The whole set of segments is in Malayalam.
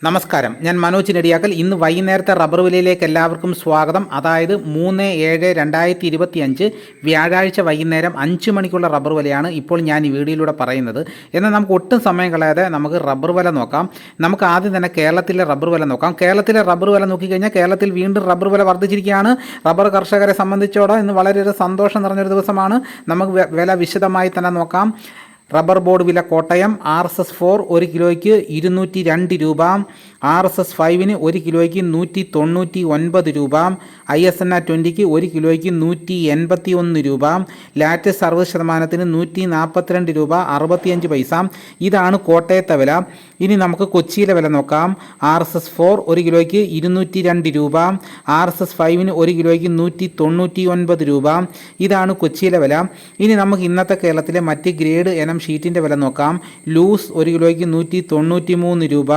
നമസ്കാരം, ഞാൻ മനോജ് നെടിയാക്കൽ. ഇന്ന് വൈകുന്നേരത്തെ റബ്ബർ വിലയിലേക്ക് എല്ലാവർക്കും സ്വാഗതം. അതായത് 3/7/2025 വ്യാഴാഴ്ച വൈകുന്നേരം 5 മണിക്കുള്ള റബ്ബർ വിലയാണ് ഇപ്പോൾ ഞാൻ ഈ വീഡിയോയിലൂടെ പറയുന്നത്. എന്നാൽ നമുക്ക് ഒട്ടും സമയം കളയാതെ നമുക്ക് റബ്ബർ വില നോക്കാം. നമുക്ക് ആദ്യം തന്നെ കേരളത്തിലെ റബ്ബർ വില നോക്കാം. കേരളത്തിലെ റബ്ബർ വില നോക്കിക്കഴിഞ്ഞാൽ കേരളത്തിൽ വീണ്ടും റബ്ബർ വില വർദ്ധിച്ചിരിക്കുകയാണ്. റബ്ബർ കർഷകരെ സംബന്ധിച്ചോടെ ഇന്ന് വളരെ സന്തോഷം നിറഞ്ഞൊരു ദിവസമാണ്. നമുക്ക് വില വിശദമായി തന്നെ നോക്കാം. റബ്ബർ ബോർഡ് വില കോട്ടയം RSS-4 1 കിലോയ്ക്ക് 202 രൂപ, RSS-5 1 കിലോയ്ക്ക് 199 രൂപ, ISNA 20 1 കിലോയ്ക്ക് 181 രൂപ, ലാറ്റസ് 60% 142 രൂപ 65 പൈസ. ഇതാണ് കോട്ടയത്തെ വില. ഇനി നമുക്ക് കൊച്ചിയിലെ വില നോക്കാം. RSS-4 1 കിലോയ്ക്ക് 202 രൂപ, RSS-5 1 കിലോയ്ക്ക് 199 രൂപ. ഇതാണ് കൊച്ചിയിലെ വില. ഇനി നമുക്ക് ഇന്നത്തെ കേരളത്തിലെ മറ്റ് ഗ്രേഡ് ഇനം ഷീറ്റിൻ്റെ വില നോക്കാം. ലൂസ് 1 കിലോയ്ക്ക് 193 രൂപ,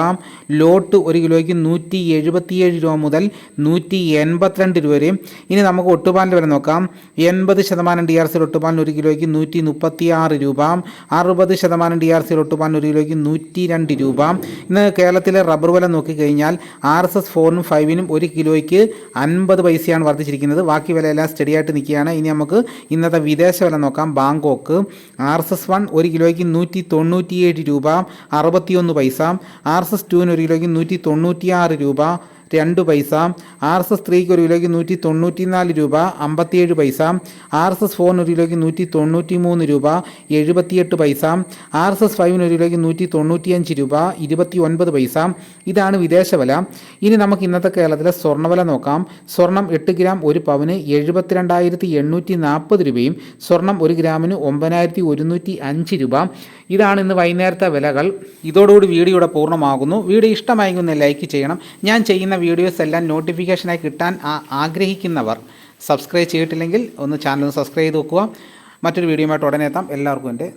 ലോട്ട് 1 കിലോയ്ക്ക് 177 രൂപ മുതൽ 182 രൂപ വരെ. ഇനി നമുക്ക് ഒട്ടുപാലിൻ്റെ വില നോക്കാം. 80% DRC ഒട്ടുപാലിന് 1 കിലോയ്ക്ക് 136 രൂപ, 60% DRC ഒട്ടുപാലിന് 1 കിലോയ്ക്ക് 102 രൂപ. ഇന്ന് കേരളത്തിലെ റബ്ബർ വില നോക്കിക്കഴിഞ്ഞാൽ RSS-4 5 1 കിലോയ്ക്ക് 50 പൈസയാണ് വർദ്ധിച്ചിരിക്കുന്നത്. ബാക്കി വിലയെല്ലാം സ്റ്റഡിയായിട്ട് നിൽക്കുകയാണ്. ഇനി നമുക്ക് ഇന്നത്തെ വിദേശ വില നോക്കാം. ബാങ്കോക്ക് RSS-1 1 കിലോയ്ക്ക് 197 രൂപ 61 പൈസ, RSS-2 1 കിലോയ്ക്ക് 196 രൂപ 2 പൈസ, RSS-3 1 കിലോയ്ക്ക് 194 രൂപ 57 പൈസ, RSS-4 1 കിലോയ്ക്ക് 193 രൂപ 78 പൈസ, RSS-5 1 കിലോയ്ക്ക് 195 രൂപ 29 പൈസ. ഇതാണ് വിദേശ വില. ഇനി നമുക്ക് ഇന്നത്തെ കേരളത്തിലെ സ്വർണ്ണവില നോക്കാം. സ്വർണം 8 ഗ്രാം 1 പവന് 72,840 രൂപയും സ്വർണം 1 ഗ്രാമിന് 9,105 രൂപ. ഇതാണ് ഇന്ന് വൈകുന്നേരത്തെ വിലകൾ. ഇതോടുകൂടി വീഡിയോയുടെ പൂർണ്ണമാകുന്നു. വീഡിയോ ഇഷ്ടമായെങ്കിൽ ഒന്ന് ലൈക്ക് ചെയ്യണം. ഞാൻ ചെയ്യുന്ന വീഡിയോസ് എല്ലാം നോട്ടിഫിക്കേഷനായി കിട്ടാൻ ആഗ്രഹിക്കുന്നവർ സബ്സ്ക്രൈബ് ചെയ്തിട്ടില്ലെങ്കിൽ ഒന്ന് ചാനൽ സബ്സ്ക്രൈബ് ചെയ്ത് വെക്കുക. മറ്റൊരു വീഡിയോയുമായിട്ട് ഉടനെ എത്താം. എല്ലാവർക്കും എൻ്റെ